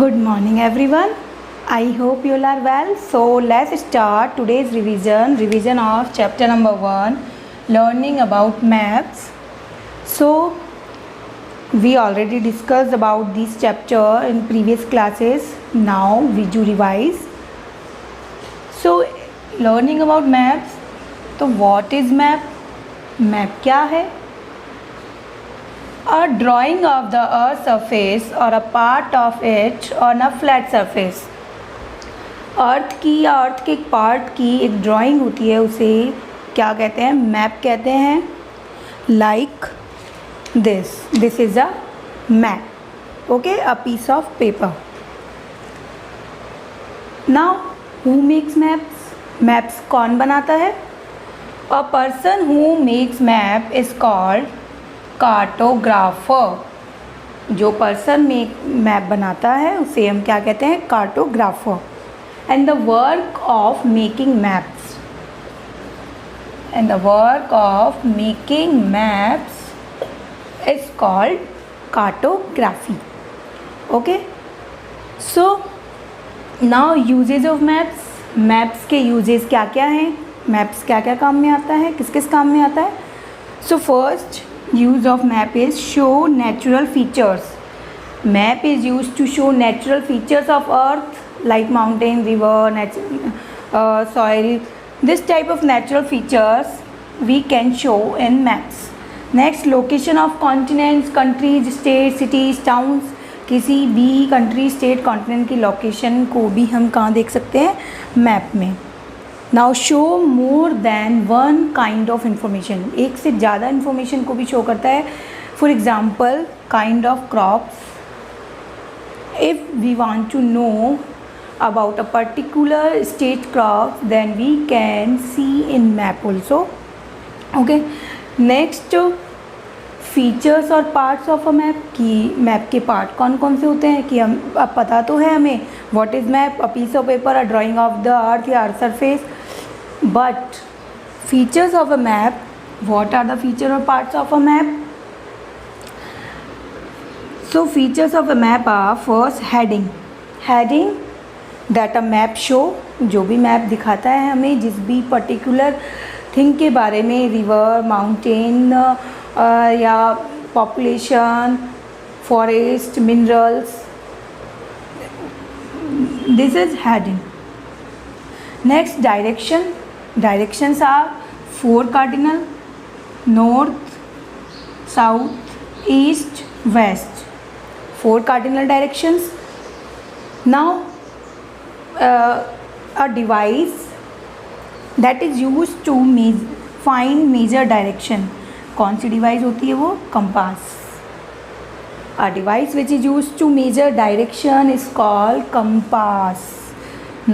Good morning everyone. I hope you all are well. So let's start today's revision of chapter number 1, learning about maps. So we already discussed about this chapter in previous classes. Now we do revise. So learning about maps. तो what is map? Map क्या है? A drawing of the earth surface or a part of it on a flat surface. अर्थ की या अर्थ के एक part की एक drawing होती है, उसे क्या कहते हैं? मैप कहते हैं. Like this is a map. Okay, a piece of paper. Now who makes maps? Maps कौन बनाता है? A person who makes map is called cartographer. जो पर्सन मैप बनाता है उसे हम क्या कहते हैं? Cartographer. And the work of making maps is called cartography. Okay, so now usages of maps. Maps के यूजेज क्या क्या हैं? मैप्स क्या क्या काम में आता है, किस किस काम में आता है? So first use of map is show natural features. Map is used to show natural features of earth like mountain, river, soil. This type of natural features we can show in maps. Next, location of continents, countries, states, cities, towns. किसी भी country, state, continent की location को भी हम कहाँ देख सकते हैं? मैप में. Now show more than one kind of information. एक से ज़्यादा इन्फॉर्मेशन को भी शो करता है. For example, kind of crops. If we want to know about a particular state crop then we can see in map also. Okay, next features और parts of a map. की map के part कौन कौन से होते हैं कि हम अब पता तो है हमें. What is map? A piece of paper, a drawing of the earth या earth surface. But features of a map, what are the feature or parts of a map? So features of a map are first heading that a map show. जो भी map दिखाता है हमें जिस भी particular thing के बारे में, रिवर, माउंटेन या population, forest, minerals, this is heading. Next, direction. Directions are 4 cardinal: north, south, east, west. 4 cardinal directions. Now a device that is used to find major direction. कौन सी device होती है वो? Compass. A device which is used to measure direction is called compass.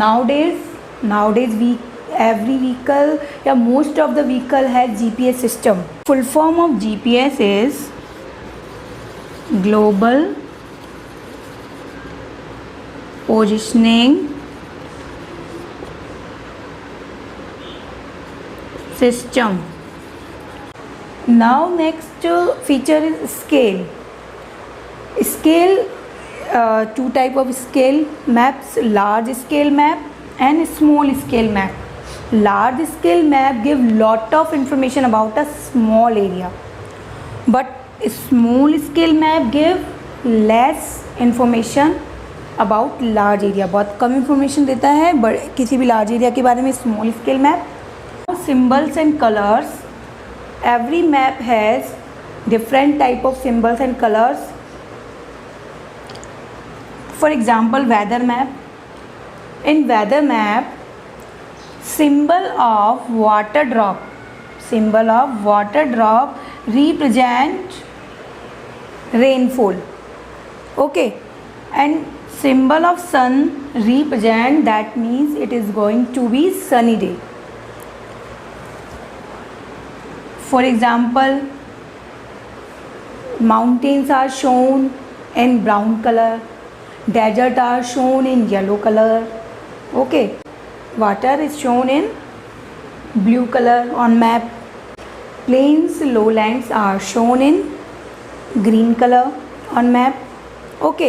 Nowadays every vehicle या most of the vehicle has GPS system. Full form of GPS is Global Positioning System. Now next feature is scale. Two type of scale maps: large scale map and small scale map. Large scale map give lot of information about a small area, but small scale map give less information about large area. बहुत कम information देता है किसी भी large area के बारे में small scale map. Symbols and colors. Every map has different type of symbols and colors. For example, weather map. In weather map, symbol of water drop represent rainfall. Okay, and symbol of sun represent, that means it is going to be sunny day. For example, mountains are shown in brown color, desert are shown in yellow color. Okay, water is shown in blue color on map. Plains, lowlands are shown in green color on map. Okay,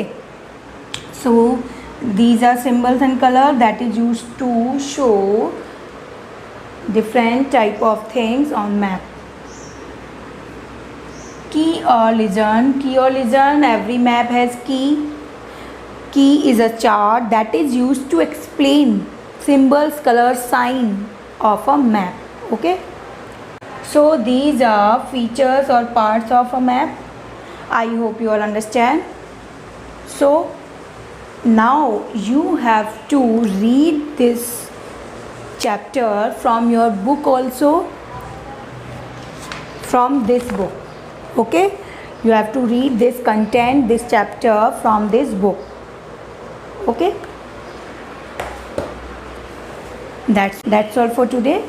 So these are symbols and color that is used to show different type of things on map. Key or legend. Key or legend, every map has key. Key is a chart that is used to explain symbols, color, sign of a map. Okay, so these are features or parts of a map. I hope you all understand. So now you have to read this chapter from your book also, from this book. Okay, you have to read this content, this chapter from this book. Okay, that's all for today.